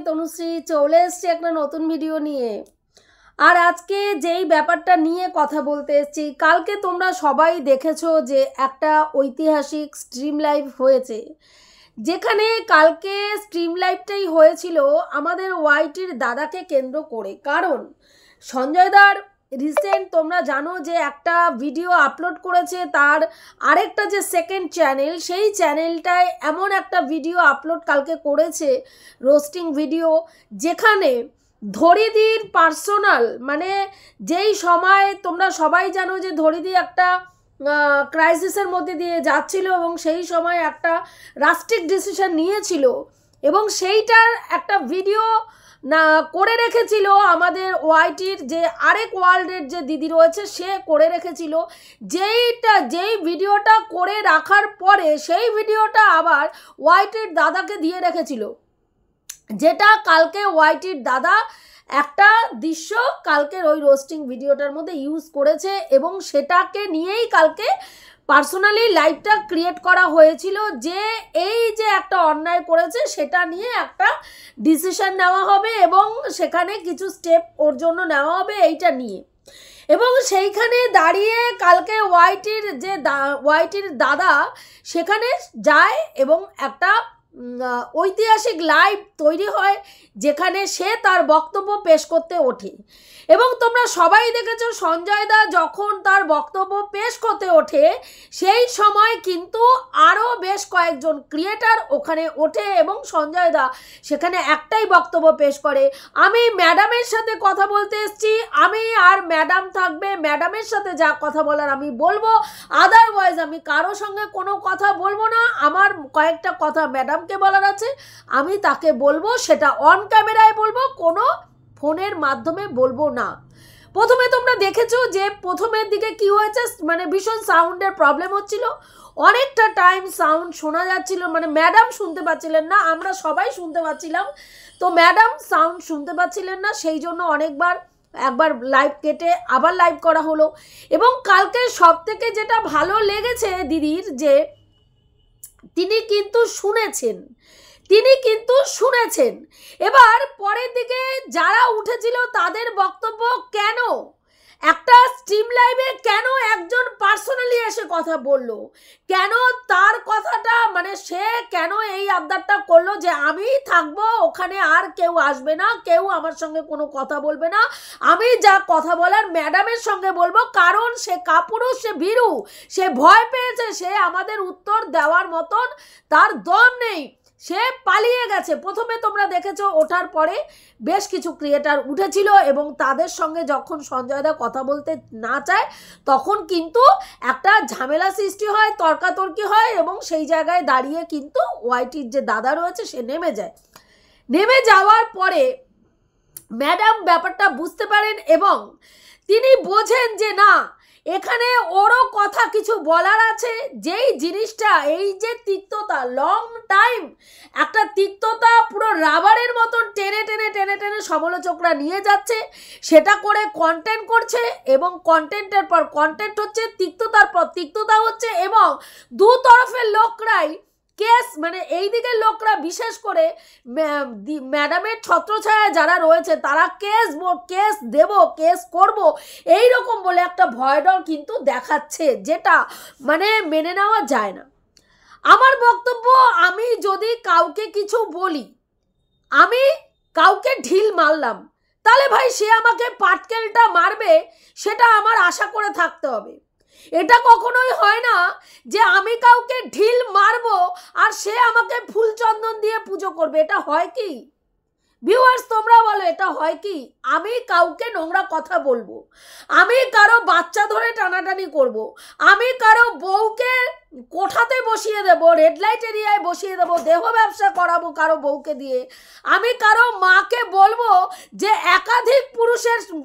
তনুশ্রী চলে এসেছি একটা নতুন ভিডিও নিয়ে। আর আজকে যেই ব্যাপারটা নিয়ে কথা বলতে এসেছি, কালকে তোমরা সবাই দেখেছো যে একটা ঐতিহাসিক স্ট্রিম লাইভ হয়েছে, যেখানে কালকে স্ট্রিম লাইভটাই হয়েছিল আমাদের ওয়াইটির দাদাকে কেন্দ্র করে। কারণ সঞ্জয় দার রিসেন্ট তোমরা জানো যে একটা ভিডিও আপলোড করেছে, তার আরেকটা যে সেকেন্ড চ্যানেল, সেই চ্যানেলটায় এমন একটা ভিডিও আপলোড কালকে করেছে, রোস্টিং ভিডিও, যেখানে ধরিদির পার্সোনাল মানে যেই সময় তোমরা সবাই জানো যে ধরিদি একটা ক্রাইসিসের মধ্যে দিয়ে যাচ্ছিল এবং সেই সময় একটা রাস্ট্রিক ডিসিশন নিয়েছিল এবং সেইটার একটা ভিডিও না করে রেখেছিল আমাদের ওয়াইটির যে আরেক ওয়ার্ল্ডের যে দিদি রয়েছে, সে করে রেখেছিল। যেই ভিডিওটা করে রাখার পরে সেই ভিডিওটা আবার ওয়াইটির দাদাকে দিয়ে রেখেছিল, যেটা কালকে ওয়াইটির দাদা একটা দৃশ্য কালকের ওই রোস্টিং ভিডিওটার মধ্যে ইউজ করেছে এবং সেটাকে নিয়েই কালকে পার্সোনালি লাইভটা ক্রিয়েট করা হয়েছিল যে এই যে একটা অন্যায় করেছে সেটা নিয়ে একটা ডিসিশন নেওয়া হবে এবং সেখানে কিছু স্টেপ ওর জন্য নেওয়া হবে এইটা নিয়ে। এবং সেইখানে দাঁড়িয়ে কালকে ওয়াইটির দাদা সেখানে যায় এবং একটা ঐতিহাসিক লাইভ তৈরি হয়, যেখানে সে তার বক্তব্য পেশ করতে ওঠে। এবং তোমরা সবাই দেখেছো সঞ্জয় দা যখন তার বক্তব্য পেশ করতে ওঠে, সেই সময় কিন্তু আরও বেশ কয়েকজন ক্রিয়েটার ওখানে ওঠে এবং সঞ্জয় দা সেখানে একটাই বক্তব্য পেশ করে, আমি ম্যাডামের সাথে কথা বলতে এসেছি, আমি আর ম্যাডাম থাকবে, ম্যাডামের সাথে যা কথা বলার আমি বলবো, আদারওয়াইজ আমি কারো সঙ্গে কোনো কথা বলবো না, আমার কয়েকটা কথা ম্যাডামকে বলার আছে, আমি তাকে বলবো, সেটা অন ক্যামেরায় বলবো, কোনো ফোনের মাধ্যমে বলবো না। প্রথমে তোমরা দেখেছো যে প্রথমের দিকে কি হয়েছে, মানে ভীষণ সাউন্ডের প্রবলেম হচ্ছিল, অনেকটা টাইম সাউন্ড শোনা যাচ্ছিল, মানে ম্যাডাম শুনতে পাচ্ছিলেন না, আমরা সবাই শুনতে পাচ্ছিলাম, তো ম্যাডাম সাউন্ড শুনতে পাচ্ছিলেন না, সেই জন্য একবার লাইভ কেটে আবার লাইভ করা হলো। এবং কালকে সব থেকে যেটা ভালো লেগেছে দিদির, যে তিনি কিন্তু শুনেছেন। এবার পরের দিকে যারা উঠেছিল তাদের বক্তব্য, কেন একটা স্ট্রিম লাইভে কেন একজন পার্সোনালি এসে কথা বলল, কেন তার কথাটা মানে সে কেন এই আবদারটা করলো যে আমি থাকবো ওখানে, আর কেউ আসবে না, কেউ আমার সঙ্গে কোনো কথা বলবে না, আমি যা কথা বলার ম্যাডামের সঙ্গে বলবো, কারণ সে কাপুরুষ, সে ভীরু, সে ভয় পেয়েছে, সে আমাদের উত্তর দেওয়ার মতন তার দম নেই, সে পালিয়ে গেছে। প্রথমে তোমরা দেখেছো ওঠার পরে বেশ কিছু ক্রিয়েটার উঠেছিল এবং তাদের সঙ্গে যখন সঞ্জয় দা কথা বলতে না চায় তখন কিন্তু একটা ঝামেলা সৃষ্টি হয়, তর্কাতর্কি হয় এবং সেই জায়গায় দাঁড়িয়ে কিন্তু ওয়াইটির যে দাদা রয়েছে সে নেমে যাওয়ার পরে ম্যাডাম ব্যাপারটা বুঝতে পারেন এবং তিনি বোঝেন যে না, এখানে ওরও কথা কিছু বলার আছে, যেই জিনিসটা এই যে তিক্ততা, লং টাইম একটা তিক্ততা পুরো রাবারের মতন টেনে সমালোচকরা নিয়ে যাচ্ছে, সেটা করে কন্টেন্ট করছে এবং কন্টেন্টের পর কন্টেন্ট হচ্ছে, তিক্ততার পর তিক্ততা হচ্ছে এবং দু তরফের লোকরাই কেস, মানে এই দিকের লোকরা বিশেষ করে ম্যাডামের ছত্রছায়া যারা রয়েছে তারা কেস দেব, কেস করব, এই রকম বলে একটা ভয় ডর কিন্তু দেখাচ্ছে, যেটা মানে মেনে নেওয়া যায় না। আমার বক্তব্য, আমি যদি কাউকে কিছু বলি, আমি কাউকে ঢিল মারলাম, তাহলে ভাই সে আমাকে পাটকেলটা মারবে সেটা আমার আশা করে থাকতে হবে। এটা কখনোই হয় না যে আমি কাউকে ঢিল মারবো আর সে আমাকে ফুল চন্দন দিয়ে পুজো করবে, এটা হয় কি ভিউয়ার্স তোমরা বলো, এটা হয় কি? আমি কাউকে নোংরা কথা বলবো, আমি কারো বাচ্চা ধরে টানাটানি করব, আমি কারো বউকে কোঠাতে বসিয়ে দেব, রেড লাইট এরিয়ায় বসিয়ে দেব, দেহ ব্যবসা করাবো কারো বউকে দিয়ে, আমি কারো মাকে বলবো যে একাধিক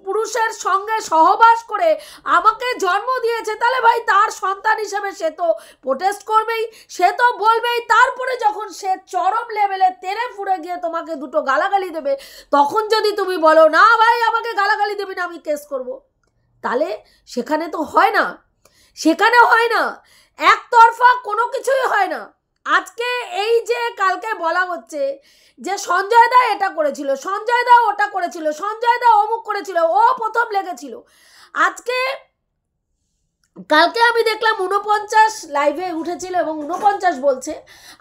পুরুষের সঙ্গে সহবাস করে আমাকে জন্ম দিয়েছে, তাহলে ভাই তার সন্তান হিসেবে সে তো প্রোটেস্ট করবেই, সে তো বলবেই। তারপরে যখন সে চরম লেভেলে তেরে ফুড়ে গিয়ে তোমাকে দুটো গালাগালি দেবে, তখন যদি তুমি বলো না ভাই আমাকে গালাগালি দেবে না, আমি কেস করব, তাহলে সেখানে তো হয় না, একতরফা কোনো কিছুই হয় না। আজকে এই যে কালকে বলা হচ্ছে যে সঞ্জয় দা এটা করেছিল, সঞ্জয় দা ওটা করেছিল, সঞ্জয় দা অমুক করেছিল, ও প্রথম লেগেছিল। আজকে কালকে আমি দেখলাম 49 লাইভে উঠেছিল এবং 49 বলছে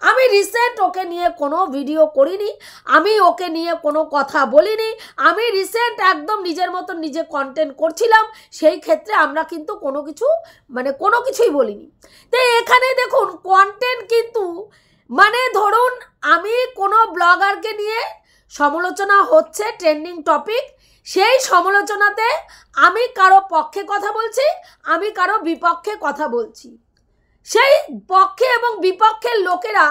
আমি রিসেন্ট ওকে নিয়ে কোনো ভিডিও করিনি, আমি ওকে নিয়ে কোনো কথা বলিনি, আমি রিসেন্ট একদম নিজের মতন নিজে কন্টেন্ট করছিলাম, সেই ক্ষেত্রে আমরা কিন্তু কোনো কিছু মানে কোনো কিছুই বলিনি। তো এখানে দেখুন কন্টেন্ট কিন্তু মানে ধরুন আমি কোনো ব্লগারকে নিয়ে সমালোচনা হচ্ছে, ট্রেন্ডিং টপিক, সেই সমালোচনাতে আমি কারো পক্ষে কথা বলছি, আমি কারো বিপক্ষে কথা বলছি, সেই পক্ষে এবং বিপক্ষের লোকেরা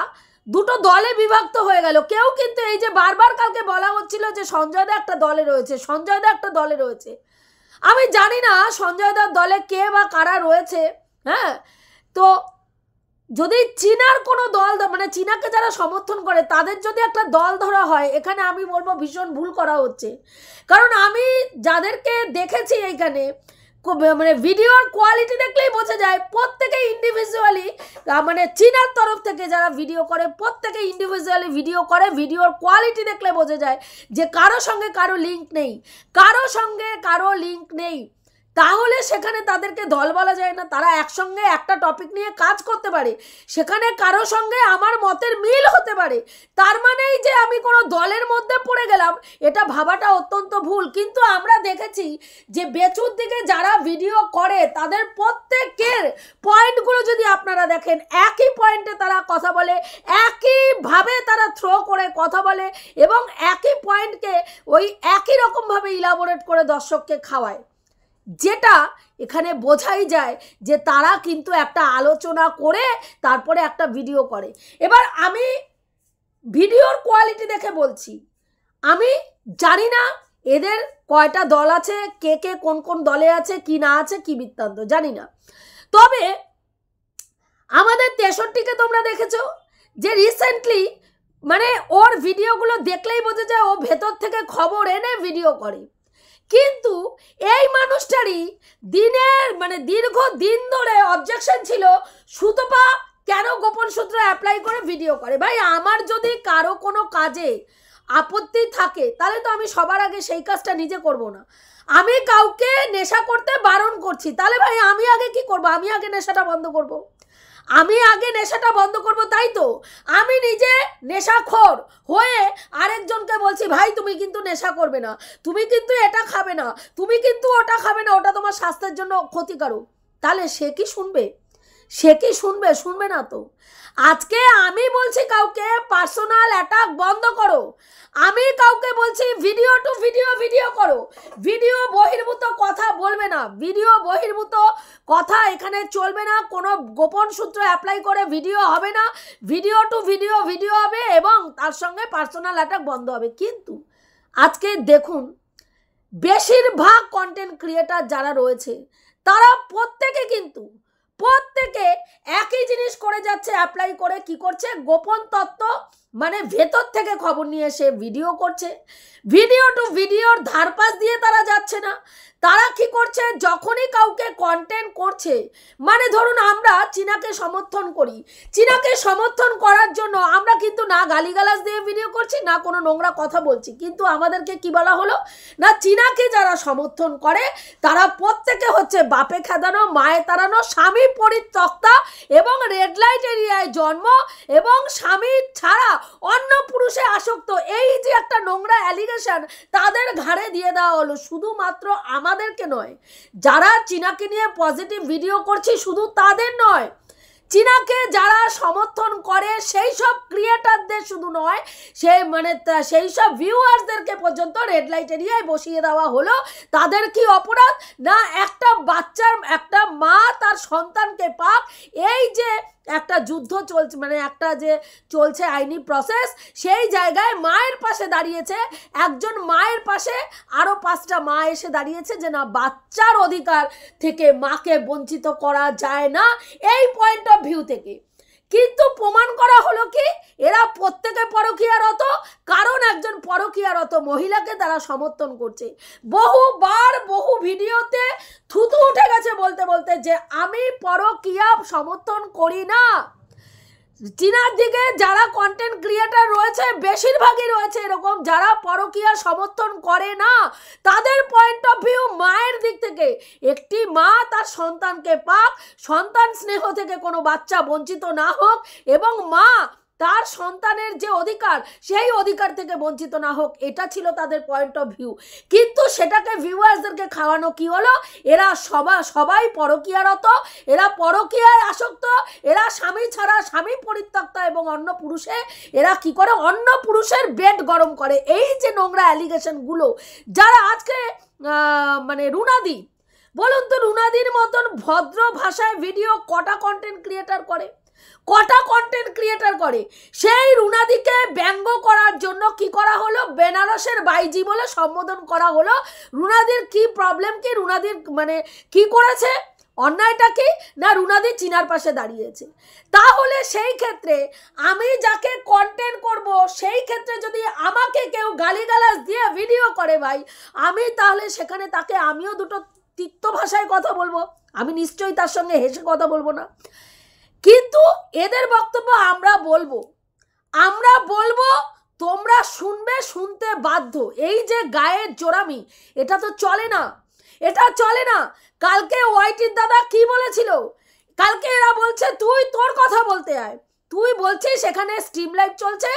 দুটো দলে বিভক্ত হয়ে গেল। কেউ কিন্তু এই যে বারবার কালকে বলা হচ্ছিল যে সঞ্জয় দা একটা দলে রয়েছে, সঞ্জয় দা একটা দলে রয়েছে, আমি জানি না সঞ্জয় দার দলে কে বা কারা রয়েছে। হ্যাঁ, তো যদি চীনার কোনো দল মানে চীনাকে যারা সমর্থন করে তাদের যদি একটা দল ধরা হয়, এখানে আমি বলবো ভীষণ ভুল করা হচ্ছে। কারণ আমি যাদেরকে দেখেছি এইখানে মানে ভিডিওর কোয়ালিটি দেখলেই বোঝা যায় প্রত্যেকে ইন্ডিভিজুয়ালি মানে চীনার তরফ থেকে যারা ভিডিও করে প্রত্যেকে ইন্ডিভিজুয়ালি ভিডিও করে, ভিডিওর কোয়ালিটি দেখলে বোঝা যায় যে কারো সঙ্গে কারো লিঙ্ক নেই, কারো সঙ্গে কারো লিঙ্ক নেই। তাহলে সেখানে তাদেরকে দল বলা যায় না, তারা একসঙ্গে একটা টপিক নিয়ে কাজ করতে পারে, সেখানে কারো সঙ্গে আমার মতের মিল হতে পারে, তার মানেই যে আমি কোনো দলের মধ্যে পড়ে গেলাম, এটা ভাবাটা অত্যন্ত ভুল। কিন্তু আমরা দেখেছি যে বেচুর দিকে যারা ভিডিও করে তাদের প্রত্যেকের পয়েন্টগুলো যদি আপনারা দেখেন, একই পয়েন্টে তারা কথা বলে, একইভাবে তারা থ্রো করে কথা বলে এবং একই পয়েন্টকে ওই একই রকমভাবে ইলাবোরেট করে দর্শককে খাওয়ায়, যেটা এখানে বোঝাই যায় যে তারা কিন্তু একটা আলোচনা করে তারপরে একটা ভিডিও করে। এবার আমি ভিডিওর কোয়ালিটি দেখে বলছি, আমি জানি না এদের কয়টা দল আছে, কে কে কোন কোন দলে আছে, কি না আছে, কি বৃত্তান্ত জানি না। তবে আমাদের 63কে তোমরা দেখেছো যে রিসেন্টলি মানে ওর ভিডিওগুলো দেখলেই বোঝা যায় ও ভেতর থেকে খবর এনে ভিডিও করে, কিন্তু এই মানুষটারই দিনের মানে দীর্ঘ দিন ধরে অবজেকশন ছিল সুতপা কেন গোপন সূত্র অ্যাপ্লাই করে ভিডিও করে। ভাই আমার যদি কারো কোনো কাজে আপত্তি থাকে তাহলে তো আমি সবার আগে সেই কাজটা নিজে করব না। আমি কাউকে নেশা করতে বারণ করছি, তাহলে ভাই আমি আগে কি করব? আমি আগে নেশাটা বন্ধ করব, আমি আগে নেশাটা বন্ধ করব, তাই তো? আমি নিজে নেশাখোর হয়ে আরেকজনকে বলছি ভাই তুমি কিন্তু নেশা করবে না, তুমি কিন্তু এটা খাবে না, তুমি কিন্তু ওটা খাবে না, ওটা তোমার স্বাস্থ্যের জন্য ক্ষতিকারক, তাহলে সে কি শুনবে? সে কি শুনবে? শুনবে না তো। আজকে আমি বলছি কাউকে পার্সোনাল অ্যাটাক বন্ধ করো, আমি কাউকে বলছি ভিডিও টু ভিডিও ভিডিও করো, ভিডিও বহির্ভূত কথা বলবে না, ভিডিও বহির্ভূত কথা এখানে চলবে না, কোনো গোপন সূত্র অ্যাপ্লাই করে ভিডিও হবে না, ভিডিও টু ভিডিও ভিডিও হবে এবং তার সঙ্গে পার্সোনাল অ্যাটাক বন্ধ হবে। কিন্তু আজকে দেখুন বেশিরভাগ কন্টেন্ট ক্রিয়েটার যারা রয়েছে তারা প্রত্যেকে একই জিনিস করে যাচ্ছে, অ্যাপ্লাই করে কি করছে, গোপন তত্ত্ব মানে ভেতর থেকে খবর নিয়ে এসে ভিডিও করছে, ভিডিও টু ভিডিওর ধারপাশ দিয়ে তারা যাচ্ছে না। তারা কি করছে, যখনই কাউকে কন্টেন্ট করছে, মানে ধরুন আমরা চীনাকে সমর্থন করি, চীনাকে সমর্থন করার জন্য আমরা কিন্তু না গালিগালাজ দিয়ে ভিডিও করছি, না কোনো নোংরা কথা বলছি, কিন্তু আমাদেরকে কি বলা হলো না চীনাকে যারা সমর্থন করে তারা প্রত্যেকে হচ্ছে বাপে খেদানো, মায়ে তাড়ানো, স্বামী পরিত্যক্তা এবং রেড লাইট এরিয়ায় জন্ম এবং স্বামী ছাড়া অন্য পুরুষে আসক্ত, এই যে একটা নোংরা অ্যালিগেশন তাদের ঘাড়ে দিয়ে দেওয়া হলো। শুধুমাত্র আমাদেরকে নয়, যারা চীনাকে নিয়ে পজিটিভ ভিডিও করছি শুধু তাদের নয়, চীনাকে যারা সমর্থন করে সেই সব ক্রিয়েটারদের শুধু নয়, সেই সব ভিউয়ার্সদেরকে পর্যন্ত রেড লাইট এরিয়ায় বসিয়ে দেওয়া হলো। তাদের কি অপরাধ? না একটা বাচ্চার একটা মা তার সন্তানকে পাক, এই যে একটা যুদ্ধ চলছে মানে একটা যে চলছে আইনি প্রসেস, সেই জায়গায় মায়ের পাশে দাঁড়িয়েছে একজন, মায়ের পাশে আরও 5টা মা এসে দাঁড়িয়েছে যে না বাচ্চার অধিকার থেকে মাকে বঞ্চিত করা যায় না এই পয়েন্ট অফ ভিউ থেকে। কিন্তু প্রমাণ করা হলো কি এরা প্রত্যেকে পরকীয়ারত, কারণ একজন পরকীয়ারত মহিলাকে তারা সমর্থন করছে। বহুবার বহু ভিডিওতে থুতু উঠে গেছে বলতে বলতে যে আমি পরকীয়া সমর্থন করি না। চীনার দিকে যারা কন্টেন্ট ক্রিয়েটার রয়েছে বেশিরভাগই রয়েছে এরকম যারা পরকীয়া সমর্থন করে না। তাদের পয়েন্ট অফ ভিউ মায়ের দিক থেকে, একটি মা তার সন্তানকে পাক, সন্তান স্নেহ থেকে কোনো বাচ্চা বঞ্চিত না হোক, এবং মা তার সন্তানের যে অধিকার সেই অধিকার থেকে বঞ্চিত না হোক, এটা ছিল তাদের পয়েন্ট অফ ভিউ। কিন্তু সেটাকে ভিউয়ার্সদেরকে খাওয়ানো কি হলো, এরা সবাই পরকীয়ারত, এরা পরকীয়ায় আসক্ত, এরা স্বামী ছাড়া, স্বামী পরিত্যক্তা, এবং অন্য পুরুষে এরা কি করে, অন্য পুরুষের বেড গরম করে। এই যে নোংরা অ্যালিগেশনগুলো যারা আজকে মানে রুনাদি, বলুন তো রুনাদির মতন ভদ্র ভাষায় ভিডিও কটা কন্টেন্ট ক্রিয়েটার করে, কটা কন্টেন্ট ক্রিয়েটার করে? সেই রুনাদিকে ব্যঙ্গ করার জন্য কি করা হলো, বেনারসের বাইজি বলে সম্বোধন করা হলো। রুনাদির কি প্রবলেম, কি রুনাদির মানে কি করেছে, অন্যায়টা কি না, রুনাদি চীনার পাশে দাঁড়িয়েছে। তাহলে সেই ক্ষেত্রে আমি যাকে কন্টেন্ট করব, সেই ক্ষেত্রে যদি আমাকে কেউ গালিগালাজ দিয়ে ভিডিও করে ভাই, আমি তাহলে সেখানে তাকে আমিও দুটো তিক্ত ভাষায় কথা বলবো, আমি নিশ্চয়ই তার সঙ্গে হেসে কথা বলবো না। কিন্তু এদের বক্তব্য আমরা বলবো, তোমরা শুনবে, শুনতে বাধ্য। এই যে গায়ের জোরামি, এটা তো চলে না, এটা চলে না। কালকে ওয়াইটির দাদা কি বলেছিল, কালকে এরা বলছে তুই তোর কথা বলতে আয়, তুই বলছিস এখানে স্ট্রিম লাইভ চলছে,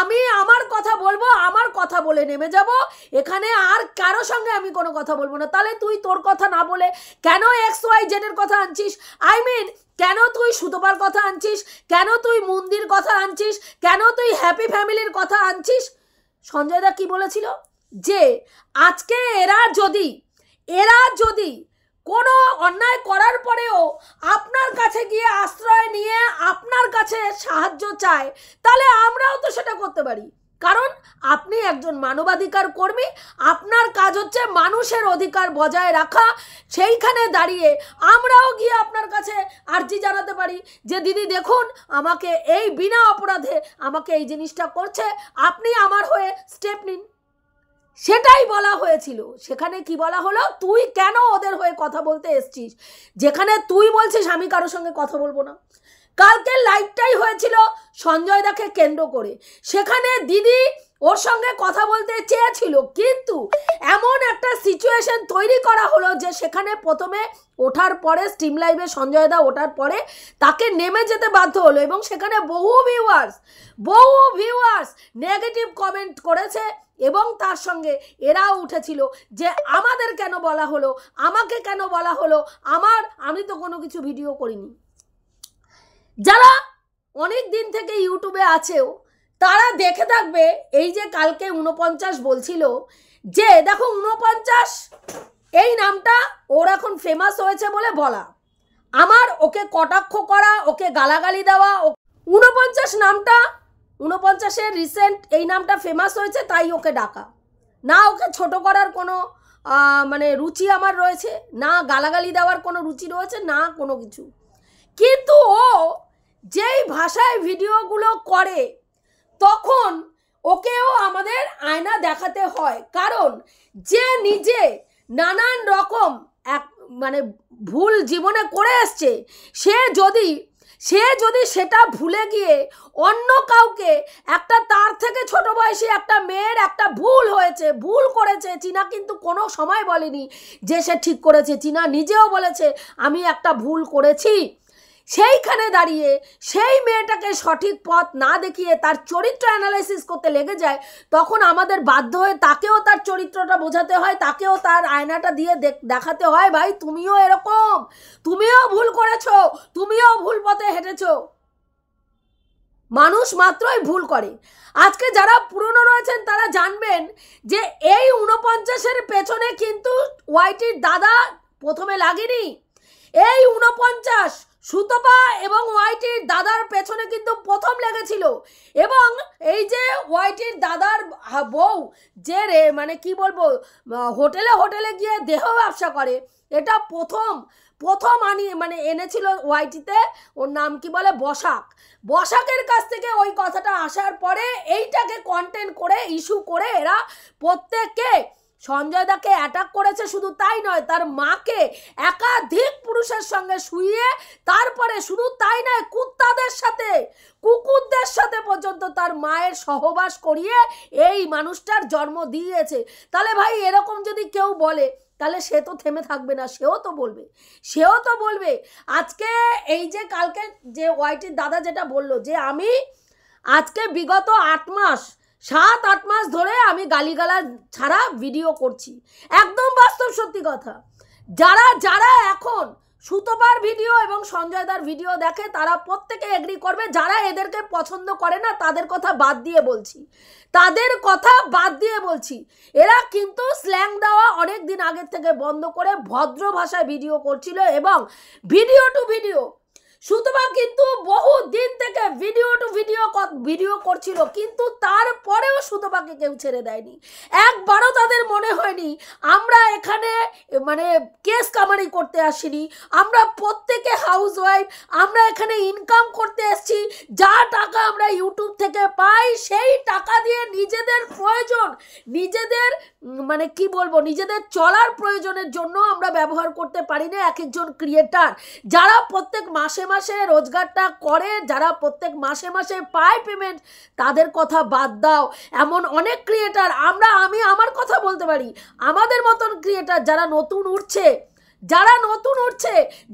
আমি আমার কথা বলবো, আমার কথা বলে নেমে যাব, এখানে আর কারো সঙ্গে আমি কোনো কথা বলবো না। তাহলে তুই তোর কথা না বলে কেন XYZ এর কথা আনছিস? আই মিন কেন তুই সুতপার কথা আনছিস, কেন তুই মন্দির কথা আনছিস, কেন তুই হ্যাপি ফ্যামিলির কথা আনছিস? সঞ্জয় দা কি বলেছিল যে আজকে এরা যদি কোনো অন্যায় করার পরেও আপনার কাছে গিয়ে আশ্রয় নিয়ে আপনার কাছে সাহায্য চায়, তাহলে আমরাও তো সেটা করতে পারি, কারণ আপনি একজন মানবাধিকার কর্মী, আপনার কাজ হচ্ছে মানুষের অধিকার বজায় রাখা। সেইখানে দাঁড়িয়ে আমরাও গিয়ে আপনার কাছে আর্জি জানাতে পারি যে দিদি দেখুন, আমাকে এই বিনা অপরাধে আমাকে এই জিনিসটা করছে, আপনি আমার হয়ে স্টেপ নিন। সেটাই বলা হয়েছিল। সেখানে কি বলা হলো, তুই কেন ওদের হয়ে কথা বলতে এসছিস, যেখানে তুই বলছিস আমি কারোর সঙ্গে কথা বলবো না। কালকে লাইভটাই হয়েছিল সঞ্জয় দাকে কেন্দ্র করে, সেখানে দিদি ওর সঙ্গে কথা বলতে চেয়েছিল, কিন্তু এমন একটা সিচুয়েশন তৈরি করা হলো যে সেখানে প্রথমে ওঠার পরে স্ট্রিম লাইভে সঞ্জয় দা ওঠার পরে তাকে নেমে যেতে বাধ্য হলো, এবং সেখানে বহু ভিউয়ার্স নেগেটিভ কমেন্ট করেছে, এবং তার সঙ্গে এরাও উঠেছিল যে আমাদের কেন বলা হলো, আমাকে কেন বলা হলো, আমি তো কোনো কিছু ভিডিও করিনি। যারা অনেক দিন থেকে ইউটিউবে আছেও তারা দেখে থাকবে, এই যে কালকে 49 বলছিল যে দেখো 49 এই নামটা ওর এখন ফেমাস হয়েছে বলে বলা, আমার ওকে কটাক্ষ করা, ওকে গালাগালি দেওয়া, 49 নামটা 49-এর রিসেন্ট এই নামটা ফেমাস হয়েছে তাই ওকে ডাকা, না ওকে ছোট করার কোনো মানে রুচি আমার রয়েছে না, গালাগালি দেওয়ার কোনো রুচি রয়েছে না, কোনো কিছু। কিন্তু ও যেই ভাষায় ভিডিওগুলো করে তখন ওকেও আমাদের আয়না দেখাতে হয়, কারণ যে নিজে নানান রকম মানে ভুল জীবনে করে আসছে, সে যদি সেটা ভুলে গিয়ে অন্য কাউকে, একটা তার থেকে ছোট বয়সী একটা মেয়ের একটা ভুল হয়েছে, ভুল করেছে, চীনা কিন্তু কোনো সময় বলেনি যে সে ঠিক করেছে, চীনা নিজেও বলেছে আমি একটা ভুল করেছি। সেইখানে দাঁড়িয়ে সেই মেয়েটাকে সঠিক পথ না দেখিয়ে তার চরিত্র অ্যানালাইসিস করতে লেগে যায়, তখন আমাদের বাধ্য হয়ে তাকেও তার চরিত্রটা বোঝাতে হয়, তাকেও তার আয়নাটা দিয়ে দেখাতে হয়, ভাই তুমিও এরকম, তুমিও ভুল করেছো, তুমিও ভুল পথে হেঁটেছো। মানুষ মাত্রই ভুল করে। আজকে যারা পুরনো রয়েছেন তারা জানবেন যে এই 49-এর পেছনে কিন্তু ওয়াইটির দাদা প্রথমে লাগেনি, এই 49 সুতপা এবং ওয়াইটির দাদার পেছনে কিন্তু প্রথম লেগেছিল। এবং এই যে ওয়াইটির দাদার বউ যে মানে কি বলবো, হোটেলে গিয়ে দেহ ব্যবসা করে, এটা প্রথম মানে এনেছিল ওয়াইটিতে, ওর নাম কি বলে, বসাকের কাছ থেকে ওই কথাটা আসার পরে এইটাকে কন্টেন্ট করে ইস্যু করে এরা প্রত্যেককে সঞ্জয় দাকে অ্যাটাক করেছে, শুধু তাই নয়, তার মাকে একাধিক পুরুষের সঙ্গে শুইয়ে, তারপরে শুধু তাই নয়, কুত্তাদের সাথে, কুকুরদের সাথে পর্যন্ত তার মায়ের সহবাস করিয়ে এই মানুষটার জন্ম দিয়েছে। তাহলে ভাই এরকম যদি কেউ বলে, তাহলে সে তো থেমে থাকবে না, সেও তো বলবে। আজকে এই যে কালকে যে ওয়াইটির দাদা যেটা বলল যে আমি আজকে বিগত 7-8 মাস ধরে আমি গালিগালা ছাড়া ভিডিও করছি, একদম বাস্তব সত্যি কথা। যারা এখন সুতপার ভিডিও এবং সঞ্জয়দার ভিডিও দেখে তারা প্রত্যেকে এগ্রি করবে, যারা এদেরকে পছন্দ করে না তাদের কথা বাদ দিয়ে বলছি, এরা কিন্তু স্ল্যাং দেওয়া অনেক দিন আগের থেকে বন্ধ করে ভদ্র ভাষায় ভিডিও করছিল এবং ভিডিও টু ভিডিও। সুতপা কিন্তু বহু দিন থেকে ভিডিও করছিল, কিন্তু তারপরেও সুতপাকে কেউ ছেড়ে দেয়নি। একবারও তাদের মনে হয়নি আমরা এখানে মানে কেস কামারি করতে আসিনি, আমরা প্রত্যেকে হাউসওয়াইফ, আমরা এখানে ইনকাম করতে এসেছি, যা টাকা আমরা ইউটিউব থেকে পাই সেই টাকা দিয়ে নিজেদের প্রয়োজন, নিজেদের মানে কি বলবো, নিজেদের চলার প্রয়োজনের জন্য আমরা ব্যবহার করতে পারি না। এক একজন ক্রিয়েটার যারা প্রত্যেক মাসে মাসে রোজগারটা করে, যারা প্রত্যেক মাসে মাসে পায় পেমেন্ট, তাদের কথা বাদ দাও। এমন অনেক ক্রিয়েটার আমি আমার কথা বলতে পারি, আমাদের মতন ক্রিয়েটার যারা নতুন উঠছে,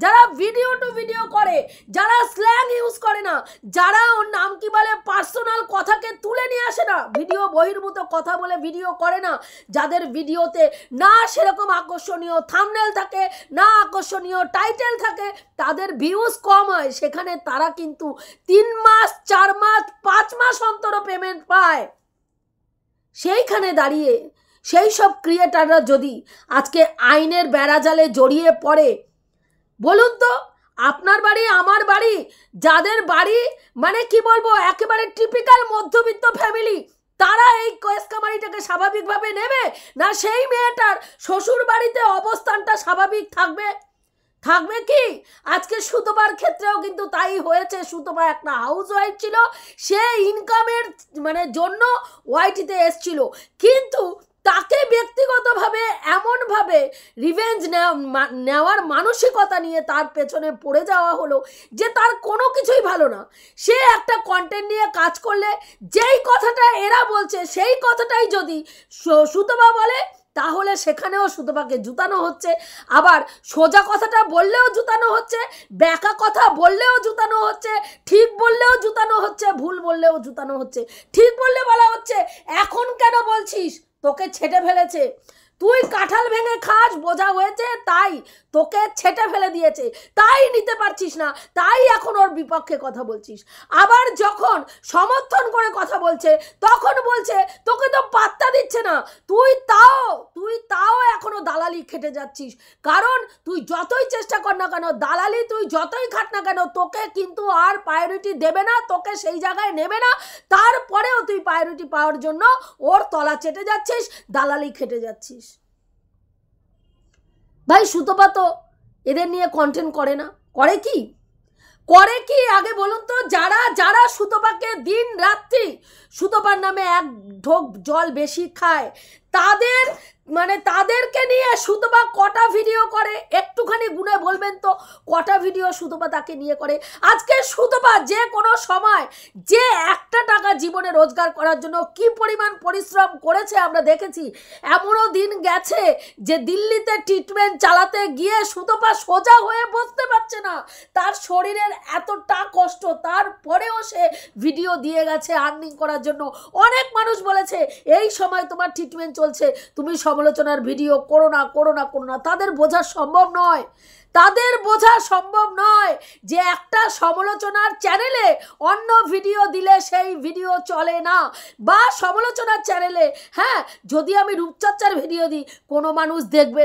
যারা ভিডিও টু ভিডিও করে, যারা স্ল্যাং ইউজ করে না, যারা ওর নাম কি বলে পার্সোনাল কথাকে তুলে নিয়ে আসে না, ভিডিও বহির্ভূত কথা বলে ভিডিও করে না, যাদের ভিডিওতে না সেরকম আকর্ষণীয় থাম্বনেল থাকে, না আকর্ষণীয় টাইটেল থাকে, তাদের ভিউজ কম হয়, সেখানে তারা কিন্তু 3 মাস 4 মাস 5 মাস অন্তর পেমেন্ট পায়। সেইখানে দাঁড়িয়ে সেই সব ক্রিয়েটাররা যদি আজকে আইনের বেড়াজালে জড়িয়ে পড়ে, বলুন তো আপনার বাড়ি আমার বাড়ি, যাদের বাড়ি মানে কি বলবো একেবারে টিপিক্যাল মধ্যবিত্ত ফ্যামিলি, তারা এই কেস কামারিটাকে স্বাভাবিকভাবে নেবে না সেই মেয়েটার শ্বশুর বাড়িতে অবস্থানটা স্বাভাবিক থাকবে কি? আজকে সুতপার ক্ষেত্রেও কিন্তু তাই হয়েছে। সুতপা একটা হাউসওয়াইফ ছিল, সে ইনকামের মানে জন্য ওয়াইটিতে এসছিল, কিন্তু তাকে ব্যক্তিগতভাবে এমনভাবে রিভেঞ্জ নেওয়ার মানসিকতা নিয়ে তার পেছনে পড়ে যাওয়া হলো যে তার কোনো কিছুই ভালো না। সে একটা কন্টেন্ট নিয়ে কাজ করলে যেই কথাটা এরা বলছে সেই কথাটাই যদি সুতপা বলে, তাহলে সেখানেও সুতপাকে জুতানো হচ্ছে, আবার সোজা কথাটা বললেও জুতানো হচ্ছে, ব্যাকা কথা বললেও জুতানো হচ্ছে, ঠিক বললেও জুতানো হচ্ছে, ভুল বললেও জুতানো হচ্ছে। ঠিক বললে বলা হচ্ছে এখন কেন বলছিস, তোকে ছেটে ফেলেছে, তুই কাঁঠাল ভেঙে খাস বোঝা হয়েছে, তাই তোকে ছেটে ফেলে দিয়েছে, তাই নিতে পারছিস না, তাই এখন ওর বিপক্ষে কথা বলছিস। আবার যখন সমর্থন করে কথা বলছে তখন বলছে তোকে তো পাত্তা দিচ্ছে না, তুই তাও এখনো দালালি খেটে যাচ্ছিস। কারণ তুই যতই চেষ্টা কর না কেন, দালালি তুই যতই খাট না কেন, তোকে কিন্তু আর প্রায়োরিটি দেবে না, তোকে সেই জায়গায় নেবে না। তারপরেও তুই প্রায়োরিটি পাওয়ার জন্য ওর তলা চেটে যাচ্ছিস, দালালি খেটে যাচ্ছিস। ভাই সুতপা তো এদের নিয়ে কন্টেন্ট করে না, করে কি আগে বলুন তো? যারা সুতপাকে দিন রাত্রি সুতপার নামে এক ঢোক জল বেশি খায়, তাদেরকে নিয়ে সুতপা কটা ভিডিও করে, একটুখানি গুনে বলবেন তো কটা ভিডিও সুতপা তাকে নিয়ে করে? আজকে সুতপা যে কোনো সময় যে একটা টাকা জীবনে রোজগার করার জন্য কি পরিমাণ পরিশ্রম করেছে আমরা দেখেছি। এমনও দিন গেছে যে দিল্লিতে ট্রিটমেন্ট চালাতে গিয়ে সুতপা সোজা হয়ে বসতে পারছে না, তার শরীরের এতটা কষ্ট, তারপরেও সে ভিডিও দিয়ে গেছে আর্নিং করার জন্য। অনেক মানুষ বলেছে এই সময় তোমার ট্রিটমেন্ট চলছে, তুমি সমালোচনার ভিডিও করো না। তাদের বোঝা সম্ভব নয় যে একটা সমালোচনার চ্যানেলে অন্য ভিডিও দিলে সেই ভিডিও চলে না, বা সমালোচনার চ্যানেলে হ্যাঁ যদি আমি রূপচর্চার ভিডিও দিই কোনো মানুষ দেখবে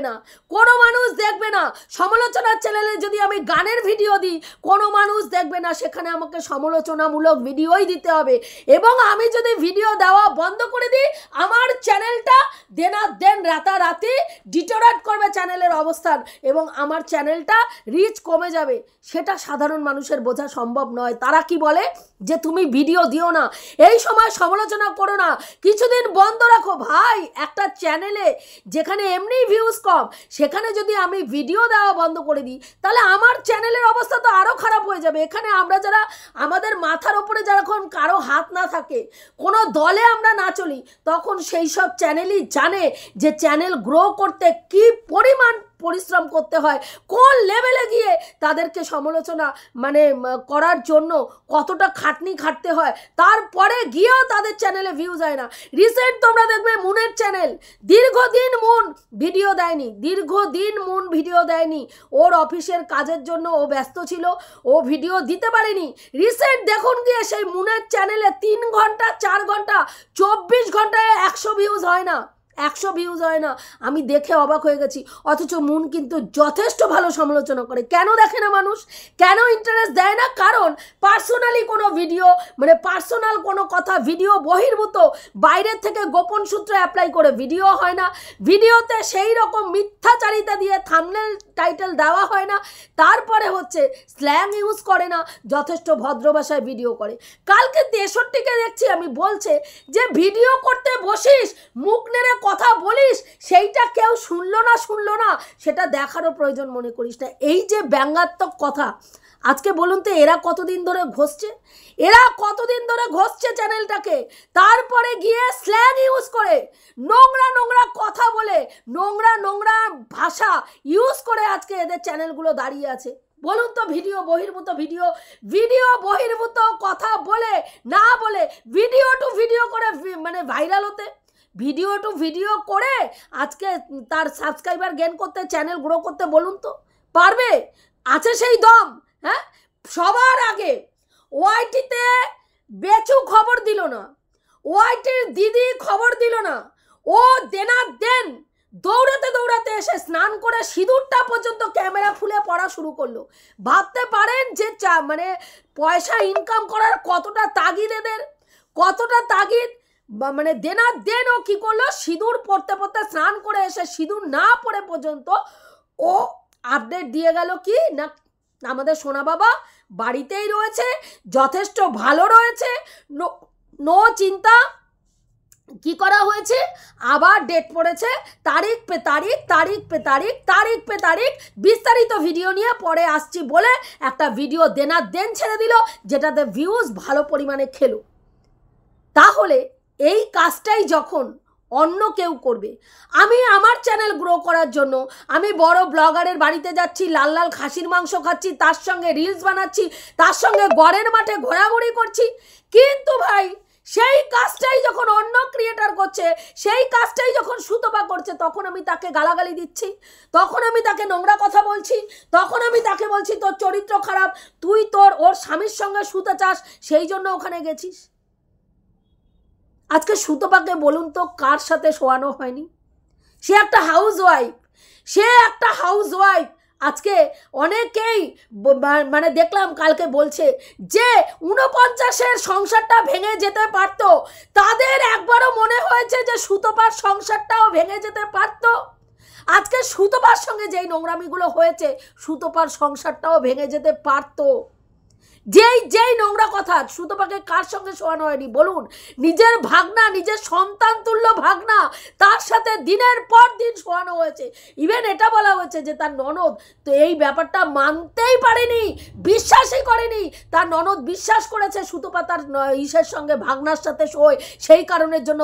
না, সমালোচনার চ্যানেলে যদি আমি গানের ভিডিও দিই কোনো মানুষ দেখবে না, সেখানে আমাকে সমালোচনামূলক ভিডিওই দিতে হবে। এবং আমি যদি ভিডিও দেওয়া বন্ধ করে দিই, আমার চ্যানেলটা দেন রাতারাতি ডিটোরেট করবে চ্যানেলের অবস্থান এবং আমার চ্যানেলটা রিচ কমে যাবে, সেটা সাধারণ মানুষের বোঝা সম্ভব নয়। তারা কি বলে যে তুমি ভিডিও দিও না, এই সময় সমালোচনা করো না, কিছুদিন বন্ধ রাখো। ভাই, একটা চ্যানেলে যেখানে এমনি ভিউজ কম, সেখানে যদি আমি ভিডিও দেওয়া বন্ধ করে দিই, তাহলে আমার চ্যানেলের অবস্থা তো আরও খারাপ হয়ে যাবে। এখানে আমরা যারা, আমাদের মাথার ওপরে যখন কারো হাত না থাকে, কোনো দলে আমরা না চলি, তখন সেই সব চ্যানেলই জানে যে চ্যানেল গ্রো করতে কি পরিমাণ পরিশ্রম করতে হয়, কোন লেভেলে গিয়ে তাদেরকে সমালোচনা করার জন্য কতটা খাটনি খাটতে হয়, তারপরে গিয়েও তাদের চ্যানেলে ভিউ যায় না। রিসেন্ট তোমরা দেখবে মুনের চ্যানেল, দীর্ঘদিন মুন ভিডিও দেয়নি, ওর অফিসের কাজের জন্য ও ব্যস্ত ছিল, ও ভিডিও দিতে পারেনি। রিসেন্ট দেখুন গিয়ে সেই মুনের চ্যানেলে 3 ঘন্টা 4 ঘন্টা 24 ঘন্টায় 100 ভিউজ হয় না, 100 ভিউজ হয় না। আমি দেখে অবাক হয়ে গেছি। অথচ মুন কিন্তু যথেষ্ট ভালো সমালোচনা করে। কেন দেখে না মানুষ, কেন ইন্টারেস্ট দেয় না? কারণ পার্সোনালি কোনো ভিডিও, পার্সোনাল কোনো কথা, ভিডিও বহির্ভূত বাইরের থেকে গোপন সূত্রে অ্যাপ্লাই করে ভিডিও হয় না, ভিডিওতে সেই রকম মিথ্যাচারিতা দিয়ে থাম্বনেল টাইটেল দেওয়া হয় না, তারপরে হচ্ছে স্ল্যাং ইউজ করে না, যথেষ্ট ভদ্র ভাষায় ভিডিও করে। কালকে 63কে দেখছি আমি বলছে যে ভিডিও করতে বসিস, মুখ নেড়ে কথা বলিস, সেইটা কেউ শুনলো না, সেটা দেখারও প্রয়োজন মনে করিস না। এই যে ব্যঙ্গাত্মক কথা, আজকে বলুন তো এরা কতদিন ধরে ঘষছে চ্যানেলটাকে, তারপরে গিয়ে স্ল্যাং ইউজ করে, নোংরা কথা বলে, নোংরা ভাষা ইউজ করে আজকে এদের চ্যানেলগুলো দাঁড়িয়ে আছে। বলুন তো, ভিডিও বহির্ভূত কথা বলে না বলে ভিডিও টু ভিডিও করে ভাইরাল হতে, ভিডিও টু ভিডিও করে আজকে তার সাবস্ক্রাইবার গেইন করতে, চ্যানেল গ্রো করতে, বলুন তো পারবে? আছে সেই দম? হ্যাঁ, সবার আগে ওয়াইটিতে বেচু খবর দিল না, ওয়াইটির দিদি খবর দিল না, ও দেন দৌড়াতে এসে স্নান করে সিঁদুরটা পর্যন্ত ক্যামেরা খুলে পড়া শুরু করলো। ভাবতে পারেন যে পয়সা ইনকাম করার কতটা তাগিদ এদের, কতটা তাগিদ। দেন ও কি করলো, সিঁদুর পড়তে স্নান করে এসে সিঁদুর না পড়ে পর্যন্ত ও আপডেট দিয়ে গেল কি না, আমাদের সোনা বাবা বাড়িতেই রয়েছে, যথেষ্ট ভালো রয়েছে, নো চিন্তা। কি করা হয়েছে, আবার ডেট পড়েছে, তারিখ পে তারিখ, বিস্তারিত ভিডিও নিয়ে পরে আসছি বলে একটা ভিডিও দেন ছেড়ে দিল, যেটাতে ভিউজ ভালো পরিমাণে খেলো। তাহলে এই কাজটাই যখন অন্য কেউ করবে, আমি আমার চ্যানেল গ্রো করার জন্য আমি বড় ব্লগারের বাড়িতে যাচ্ছি, লাল খাসির মাংস খাচ্ছি, তার সঙ্গে রিলস বানাচ্ছি, তার সঙ্গে গড়ের মাঠে ঘোরাঘুরি করছি, কিন্তু ভাই সেই কাজটাই যখন অন্য ক্রিয়েটার করছে, সেই কাজটাই যখন সুতপা করছে, তখন আমি তাকে গালাগালি দিচ্ছি, তখন আমি তাকে নোংরা কথা বলছি, তখন আমি তাকে বলছি তোর চরিত্র খারাপ, তুই ওর স্বামীর সঙ্গে শুতে চাস, সেই জন্য ওখানে গেছিস। আজকে সুতপাকে বলুন তো কার সাথে শোয়ানো হয়নি? সে একটা হাউসওয়াইফ। আজকে অনেকেই দেখলাম কালকে বলছে যে 49-এর সংসারটা ভেঙে যেতে পারতো, তাদের একবারও মনে হয়েছে যে সুতপার সংসারটাও ভেঙে যেতে পারতো। আজকে সুতপার সঙ্গে যেই নোংরামিগুলো হয়েছে, সুতপার সংসারটাও ভেঙে যেতে পারতো। যেই নোংরা কথা, সুতপাকে কার সঙ্গে শোয়ানো হয়নি বলুন? নিজের ভাগনা, নিজের সন্তান তুল্য ভাগনা, তার সাথে দিনের পর দিন শোয়ানো হয়েছে। ইভেন এটা বলা হয়েছে যে তার ননদ তো এই ব্যাপারটা মানতেই পারেনি, বিশ্বাসই করেনি। তার ননদ বিশ্বাস করেছে সুতপা তার ইসের সঙ্গে, ভাগনার সাথে শোয়, সেই কারণের জন্য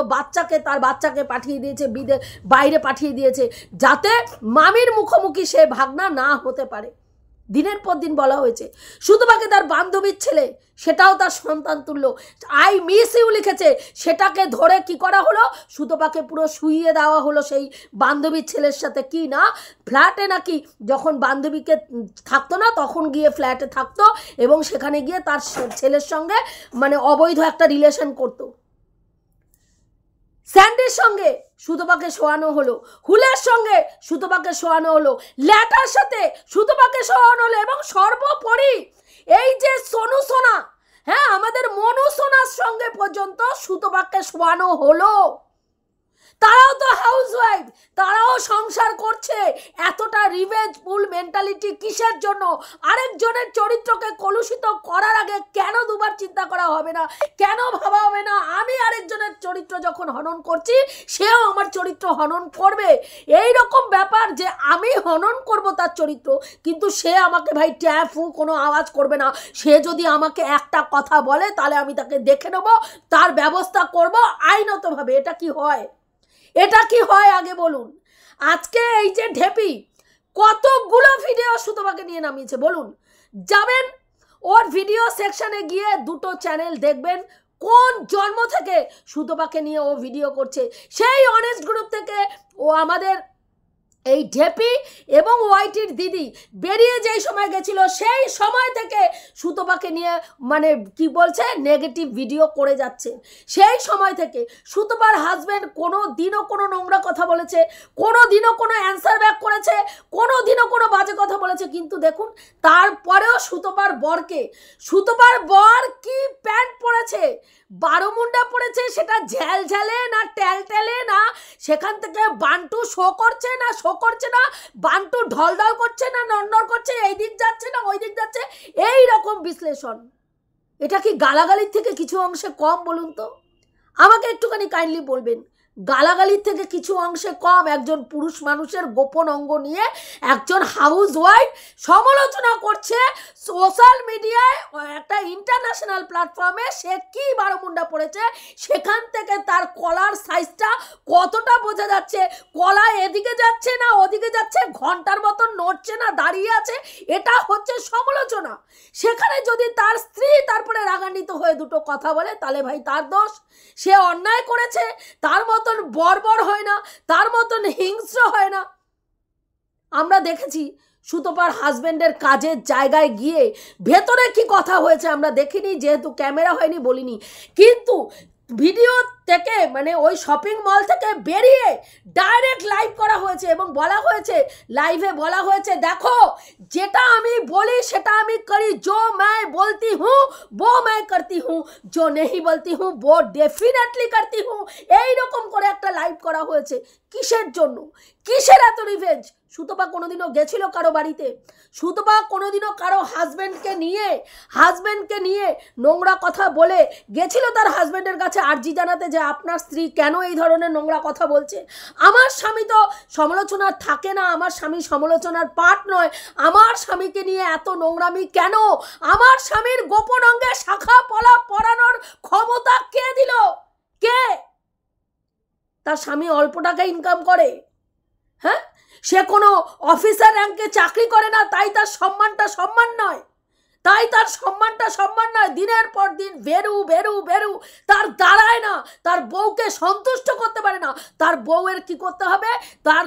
তার বাচ্চাকে পাঠিয়ে দিয়েছে, বাইরে পাঠিয়ে দিয়েছে, যাতে মামির মুখোমুখি সে ভাগনা না হতে পারে। দিনের পর দিন বলা হয়েছে। সুতপাকে তার বান্ধবীর ছেলে, সেটাও তার সন্তান তুল্য, আই মিস ইউ লিখেছে, সেটাকে ধরে কি করা হলো, সুতপাকে পুরো শুইয়ে দেওয়া হলো সেই বান্ধবীর ছেলের সাথে। কি না, ফ্ল্যাটে নাকি যখন বান্ধবীকে থাকতো না তখন গিয়ে ফ্ল্যাটে থাকতো এবং সেখানে গিয়ে তার ছেলের সঙ্গে অবৈধ একটা রিলেশন করতো। স্যান্ডির সঙ্গে সুতপাকে শোয়ানো হলো, হুলের সঙ্গে সুতপাকে শোয়ানো হলো, ল্যাটার সাথে সুতপাকে শোয়ানো হলো, এবং সর্বোপরি এই যে সোনু সোনা, হ্যাঁ আমাদের মনু সোনার সঙ্গে পর্যন্ত সুতপাকে শোয়ানো হলো। তারাও তো হাউসওয়াইফ, তারাও সংসার করছে। এতটা রিভেঞ্জফুল মেন্টালিটি কিসের জন্য? আরেকজনের চরিত্রকে কলুষিত করার আগে কেন দুবার চিন্তা করা হবে না? কেন ভাবা হবে না আমি আরেকজনের চরিত্র যখন হনন করছি সেও আমার চরিত্র হনন করবে? এই রকম ব্যাপার যে আমি হনন করব তার চরিত্র, কিন্তু সে আমাকে ভাই ট্যাফু কোনো আওয়াজ করবে না। সে যদি আমাকে একটা কথা বলে তাহলে আমি তাকে দেখে নেব, তার ব্যবস্থা করব আইনতভাবে। এটা কি হয়? এটা কি হয় আগে বলুন? আজকে এই যে ঢেপি কতগুলো ভিডিও সুতপাকে নিয়ে নামিয়েছে বলুন। যাবেন ওর ভিডিও সেকশনে গিয়ে দুটো চ্যানেল দেখবেন কোন জন্ম থেকে সুতপাকে নিয়ে ও ভিডিও করছে। সেই অনেস্ট গ্রুপ থেকে ও আমাদের এই ঢেপি এবং ওয়াইটির দিদি বেরিয়ে যেই সময় গেছিল সেই সময় থেকে সুতপাকে নিয়ে মানে কি বলছে নেগেটিভ ভিডিও করে যাচ্ছে। সেই সময় থেকে সুতপার হাজব্যান্ড কোনো দিনও কোনো নোংরা কথা বলেছে, কোনো দিনও কোনো অ্যান্সার ব্যাক করেছে, কোনো দিনও কোনো বাজে কথা বলেছে? কিন্তু দেখুন তারপরেও সুতপার বর কি প্যান্ট পরেছে, বারোমুন্ডা পড়েছে, সেটা ঝ্যালঝ্যালে না ট্যালট্যালে না সেখান থেকে বান্টু শো করছে না বান্টু ঢলঢল করছে না নড়নড় করছে, এই দিক যাচ্ছে না ওই দিক যাচ্ছে, এই রকম বিশ্লেষণ। এটা কি গালাগালির থেকে কিছু অংশে কম বলুন তো? আমাকে একটুখানি কাইন্ডলি বলবেন, গালাগালির থেকে কিছু অংশে কম একজন পুরুষ মানুষের গোপন অঙ্গ নিয়ে একজন হাউসওয়াইফ সমালোচনা করছে সোশ্যাল মিডিয়ায়, একটা ইন্টারন্যাশনাল প্ল্যাটফর্মে? সে কি বারোমুন্ডা পড়েছে, সেখান থেকে তার কলার সাইজটা কতটা বোঝা যাচ্ছে, কলা এদিকে যাচ্ছে না ওদিকে যাচ্ছে, ঘন্টার মতন নড়ছে না দাঁড়িয়ে আছে, এটা হচ্ছে সমালোচনা। সেখানে যদি তার স্ত্রী তারপরে রাগান্বিত হয়ে দুটো কথা বলে তাহলে ভাই তার দোষ, সে অন্যায় করেছে, তার মতন বর্বর হয় না, তার মতন হিংস্র হয় না। আমরা দেখেছি সুতপার হাজবেন্ডের কাজের জায়গায় গিয়ে ভেতরে কি কথা হয়েছে আমরা দেখিনি, যেহেতু ক্যামেরা হয়নি বলিনি, কিন্তু ভিডিও থেকে মানে ওই শপিং মল থেকে বেরিয়ে ডাইরেক্ট লাইভ করা হয়েছে এবং বলা হয়েছে, লাইভে বলা হয়েছে দেখো যেটা আমি বলি সেটা আমি করি, जो मैं बोलती हूँ वो मैं करती हूँ, जो नहीं बोलती हूँ वो डेफिनेटली करती हूँ। এই রকম করে একটা লাইভ করা হয়েছে। কিসের জন্য? কিসের এত রিভেঞ্জ? সুতপা কোনোদিনও গেছিল কারো বাড়িতে? সুতপা কোনোদিনও কারো হাজব্যান্ডকে নিয়ে নোংরা কথা বলে গেছিল তার হাজব্যান্ডের কাছে আর্জি জানাতে যে আপনার স্ত্রী কেন এই ধরনের নোংরা কথা বলছে? আমার স্বামী তো সমালোচনার থাকে না, আমার স্বামী সমালোচনার পার্ট নয়, আমার স্বামীকে নিয়ে এত নোংরামি কেন? আমার স্বামীর গোপন অঙ্গে শাখা পলা পরানোর ক্ষমতা কে দিল? কে? তার স্বামী অল্প টাকা ইনকাম করে? হ্যাঁ, সে কোনো অফিসার র্যাঙ্কে চাকরি করে না, তাই তার সম্মানটা সম্মান নয়, দিনের পর দিন ভেরু তার দাঁড়ায় না, তার বউকে সন্তুষ্ট করতে পারে না। তার বউয়ের কি করতে হবে? তার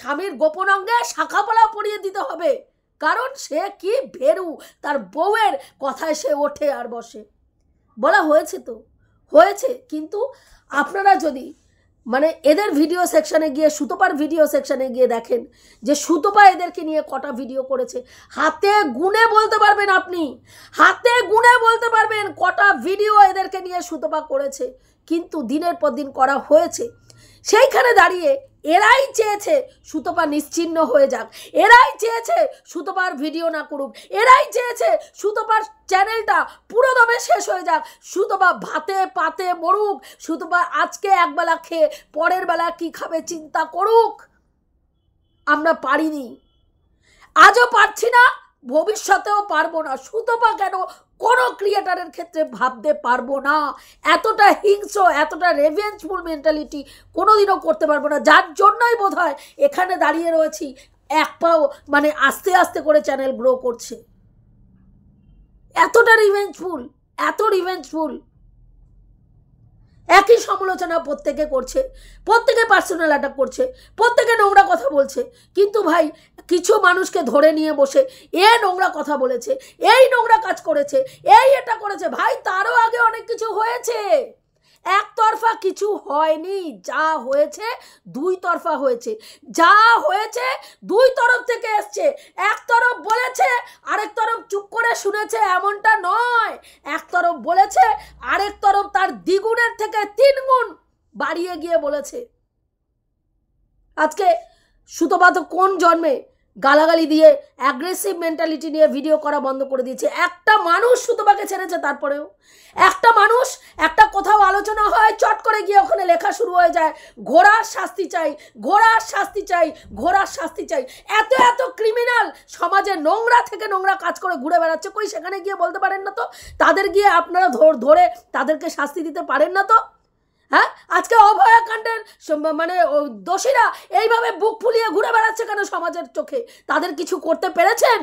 স্বামীর গোপন অঙ্গে শাখাপলা পরিয়ে দিতে হবে, কারণ সে কি ভেরু, তার বউয়ের কথায় সে ওঠে আর বসে। বলা হয়েছে তো হয়েছে, কিন্তু আপনারা যদি মানে এদের ভিডিও সেকশনে গিয়ে সুতপার ভিডিও সেকশনে গিয়ে দেখেন যে সুতপা এদেরকে নিয়ে কটা ভিডিও করেছে, হাতে গুনে বলতে পারবেন, আপনি হাতে গুনে বলতে পারবেন কটা ভিডিও এদেরকে নিয়ে সুতপা করেছে। কিন্তু দিনের পর দিন করা হয়েছে। সেইখানে দাঁড়িয়ে এরাই চেয়েছে সুতপা নিশ্চিহ্ন হয়ে যাক, এরাই চেয়েছে সুতপার ভিডিও না করুক, এরাই চেয়েছে সুতপার চ্যানেলটা পুরো দমে শেষ হয়ে যাক, সুতপা ভাতে পাতে মরুক, সুতপা আজকে একবেলা খেয়ে পরের বেলা কি খাবে চিন্তা করুক। আমরা পারিনি, আজও পারছি না, ভবিষ্যতেও পারবো না। সুতপা কেন কোনো ক্রিয়েটারের ক্ষেত্রে ভাবতে পারবো না, এতটা হিংস্র এতটা রেভেঞ্জফুল মেন্টালিটি কোনোদিনও করতে পারবো না, যার জন্যই বোধহয় এখানে দাঁড়িয়ে রয়েছি, এক পাও মানে আস্তে আস্তে করে চ্যানেল গ্রো করছে। এতটা রিভেঞ্জফুল একই সমালোচনা প্রত্যেকে করছে, প্রত্যেকে পার্সোনাল অ্যাটাক করছে, প্রত্যেকে নোংরা কথা বলছে, কিন্তু ভাই কিছু মানুষকে ধরে নিয়ে বসে এ নোংরা কথা বলেছে, এই নোংরা কাজ করেছে, এই এটা করেছে, ভাই তারও আগে অনেক কিছু হয়েছে, একতরফা কিছু হয়নি। যা হয়েছে দুই তরফা হয়েছে, যা হয়েছে দুই তরফ থেকে এসছে। এক তরফ বলেছে আরেক তরফ চুপ করে শুনেছে এমনটা নয়, এক তরফ বলেছে আরেক তরফ তার দ্বিগুণের থেকে 3 গুণ বাড়িয়ে গিয়ে বলেছে। আজকে সুতপা তো কোন জন্মে গালাগালি দিয়ে অ্যাগ্রেসিভ মেন্টালিটি নিয়ে ভিডিও করা বন্ধ করে দিয়েছে। একটা মানুষ সুতপাকে ছেড়েছে, তারপরেও একটা মানুষ, একটা কোথাও আলোচনা হয়, চট করে গিয়ে ওখানে লেখা শুরু হয়ে যায়, ঘোড়ার শাস্তি চাই, ঘোড়ার শাস্তি চাই, ঘোড়ার শাস্তি চাই। এত এত ক্রিমিনাল সমাজে নোংরা থেকে নোংরা কাজ করে ঘুরে বেড়াচ্ছে, কই সেখানে গিয়ে বলতে পারেন না তো? তাদের গিয়ে আপনারা ধরে তাদেরকে শাস্তি দিতে পারেন না তো? হ্যাঁ, আজকে অভয়াকাণ্ডের মানে দোষীরা এইভাবে বুক ফুলিয়ে ঘুরে বেড়াচ্ছে কেন সমাজের চোখে? তাদের কিছু করতে পেরেছেন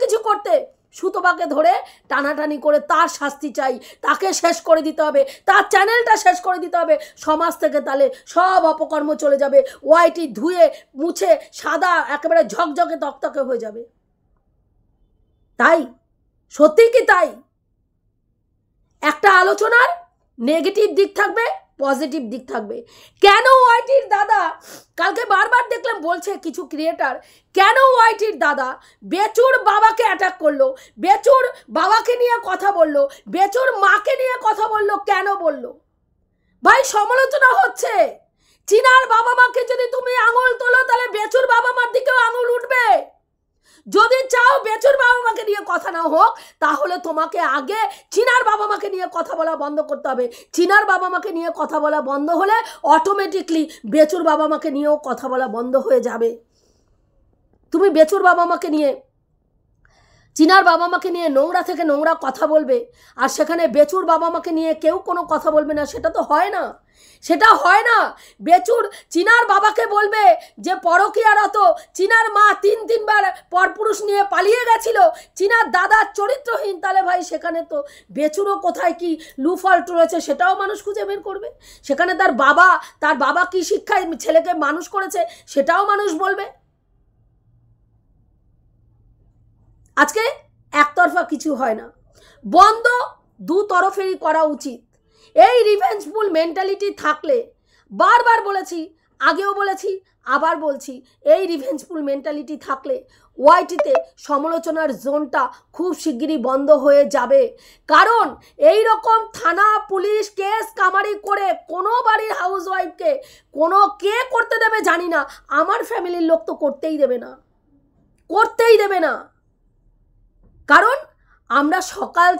কিছু করতে? সুতপাকে ধরে টানাটানি করে তার শাস্তি চাই, তাকে শেষ করে দিতে হবে, তার চ্যানেলটা শেষ করে দিতে হবে সমাজ থেকে, তাহলে সব অপকর্ম চলে যাবে, ওয়াইটি ধুয়ে মুছে সাদা একেবারে ঝকঝকে তকতকে হয়ে যাবে। তাই সত্যি কি তাই? একটা আলোচনার নেগেটিভ দিক থাকবে, পজিটিভ দিক থাকবে। কেন ওয়াইটির দাদা, কালকে বারবার দেখলাম বলছে কিছু ক্রিয়েটার, কেন ওয়াইটির দাদা বেচুর বাবাকে অ্যাটাক করলো, বেচুর বাবাকে নিয়ে কথা বললো, বেচুর মাকে নিয়ে কথা বললো, কেন বললো? ভাই সমালোচনা হচ্ছে, চিনার বাবা মাকে যদি তুমি আঙুল তোলো তাহলে বেচুর বাবা মার দিকেও আঙুল উঠবে। যদি চাও বেচুর বাবা মাকে নিয়ে কথা না হোক, তাহলে তোমাকে আগে চিনার বাবা মাকে নিয়ে কথা বলা বন্ধ করতে হবে। চিনার বাবা মাকে নিয়ে কথা বলা বন্ধ হলে অটোমেটিকলি বেচুর বাবা মাকে নিয়েও কথা বলা বন্ধ হয়ে যাবে। তুমি বেচুর বাবা মাকে নিয়ে, চিনার বাবা মাকে নিয়ে নোংরা থেকে নোংরা কথা বলবে, আর সেখানে বেচুর বাবা মাকে নিয়ে কেউ কোনো কথা বলবে না, সেটা তো হয় না, সেটা হয় না। বেচুর চিনার বাবাকে বলবে যে পরকীয়ারত, চিনার মা তিনবার পরপুরুষ নিয়ে পালিয়ে গেছিল, চিনার দাদা চরিত্রহীন, তাহলে ভাই সেখানে তো বেচুরও কোথায় কি লুফল্ট রয়েছে সেটাও মানুষ খুঁজে বের করবে। সেখানে তার বাবা কি শিক্ষায় ছেলেকে মানুষ করেছে সেটাও মানুষ বলবে। আজকে একতরফা কিছু হয় না, বন্ধ দু তরফেরই করা উচিত। এই রিভেঞ্জফুল মেন্টালিটি থাকলে, বারবার বলেছি, আগেও বলেছি, আবার বলছি, এই রিভেঞ্জফুল মেন্টালিটি থাকলে ওয়াইটিতে সমালোচনার জোনটা খুব শিগগিরই বন্ধ হয়ে যাবে। কারণ এই রকম থানা পুলিশ কেস কামারি করে কোনো বাড়ির হাউস ওয়াইফকে কে করতে দেবে জানি না, আমার ফ্যামিলির লোক তো করতেই দেবে না, করতেই দেবে না। কারণ আমরা সকাল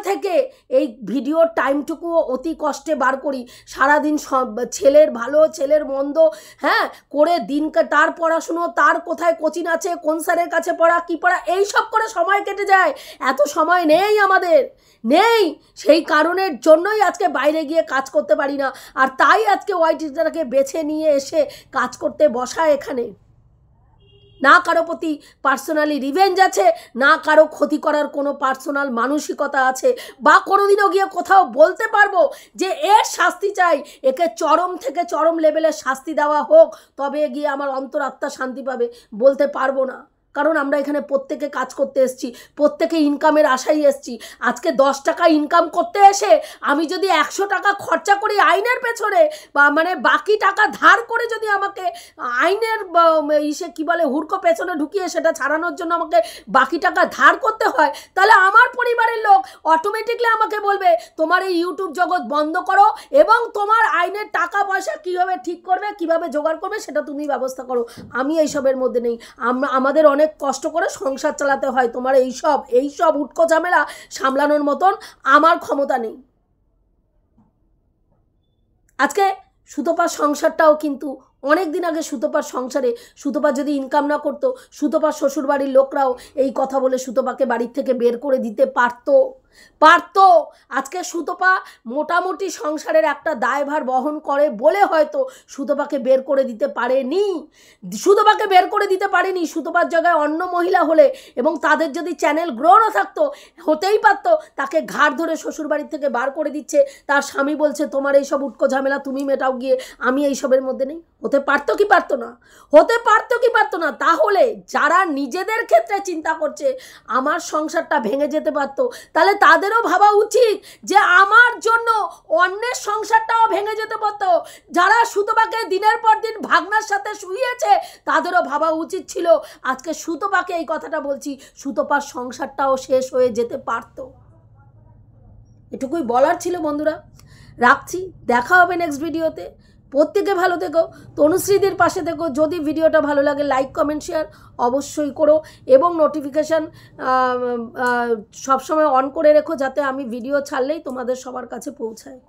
থেকে এই ভিডিওর টাইমটুকুও অতি কষ্টে বার করি, সারাদিন সব ছেলের ভালো ছেলের মন্দ হ্যাঁ করে দিন, তার পড়াশুনো, তার কোথায় কোচিং আছে, কোন স্যারের কাছে পড়া, কী পড়া, এই সব করে সময় কেটে যায়। এত সময় নেই আমাদের, নেই। সেই কারণের জন্যই আজকে বাইরে গিয়ে কাজ করতে পারি না, আর তাই আজকে ওয়াইটিটাকে বেছে নিয়ে এসে কাজ করতে বসা এখানে। না কারো প্রতি পার্সোনালি রিভেঞ্জ আছে, না কারো ক্ষতি করার কোনো পার্সোনাল মানসিকতা আছে, বা কোনোদিনও গিয়ে কোথাও বলতে পারবো যে এর শাস্তি চাই, একে চরম থেকে চরম লেভেলে শাস্তি দেওয়া হোক তবে গিয়ে আমার অন্তরাত্মা শান্তি পাবে, বলতে পারবো না। কারণ আমরা এখানে প্রত্যেকে কাজ করতে এসেছি, প্রত্যেকে ইনকামের আশায় এসেছি। আজকে 10 টাকা ইনকাম করতে এসে আমি যদি 100 টাকা খরচা করি আইনের পেছনে, বা মানে বাকি টাকা ধার করে যদি আমাকে আইনের কী বলে হুড়কো পেছনে ঢুকিয়ে সেটা ছাড়ানোর জন্য আমাকে বাকি টাকা ধার করতে হয়, তাহলে আমার পরিবারের লোক অটোমেটিকলি আমাকে বলবে তোমার এই ইউটিউব জগৎ বন্ধ করো, এবং তোমার আইনের টাকা পয়সা কীভাবে ঠিক করবে, কীভাবে জোগাড় করবে সেটা তুমি ব্যবস্থা করো। আমি এইসবের মধ্যে নেই। আমাদের অনেক কষ্ট করে সংসার চালাতে হয়, তোমার এইসব উটকো ঝামেলা সামলানোর মতন আমার ক্ষমতা নেই। আজকে সুতপার সংসারটাও কিন্তু অনেক দিন আগে সুতপার সংসারে সুতপা যদি ইনকাম না করতো, সুতপার শ্বশুরবাড়ির লোকরাও এই কথা বলে সুতপাকে বাড়ির থেকে বের করে দিতে পারতো। আজকে সুতপা মোটামুটি সংসারের একটা দায়ভার বহন করে বলে হয়তো সুতপাকে বের করে দিতে পারেনি। সুতপার জায়গায় অন্য মহিলা হলে এবং তাদের যদি চ্যানেল গ্রো না থাকতো, হতেই পারতো তাকে ঘাড় ধরে শ্বশুরবাড়ির থেকে বার করে দিচ্ছে, তার স্বামী বলছে তোমার এইসব উটকো ঝামেলা তুমি মেটাও গিয়ে, আমি এইসবের মধ্যে নেই। হতে পারতো কি পারতো না? তাহলে যারা নিজেদের ক্ষেত্রে চিন্তা করছে আমার সংসারটা ভেঙে যেতে পারতো, তাহলে তাদেরও ভাবা উচিত যে আমার জন্য অন্যের সংসারটাও ভেঙে যেতে পারতো। যারা সুতপাকে দিনের পর দিন ভাগনার সাথে শুইয়েছে তাদেরও ভাবা উচিত ছিল আজকে সুতপাকে এই কথাটা বলছি, সুতপার সংসারটাও শেষ হয়ে যেতে পারতো। এটুকুই বলার ছিল বন্ধুরা, রাখছি। দেখা হবে নেক্সট ভিডিওতে। প্রত্যেকে ভালো থেকো, তনুশ্রীদের পাশে থেকো। যদি ভিডিওটা ভালো লাগে লাইক কমেন্ট শেয়ার অবশ্যই করো এবং নোটিফিকেশান সবসময় অন করে রেখো, যাতে আমি ভিডিও ছাড়লেই তোমাদের সবার কাছে পৌঁছায়।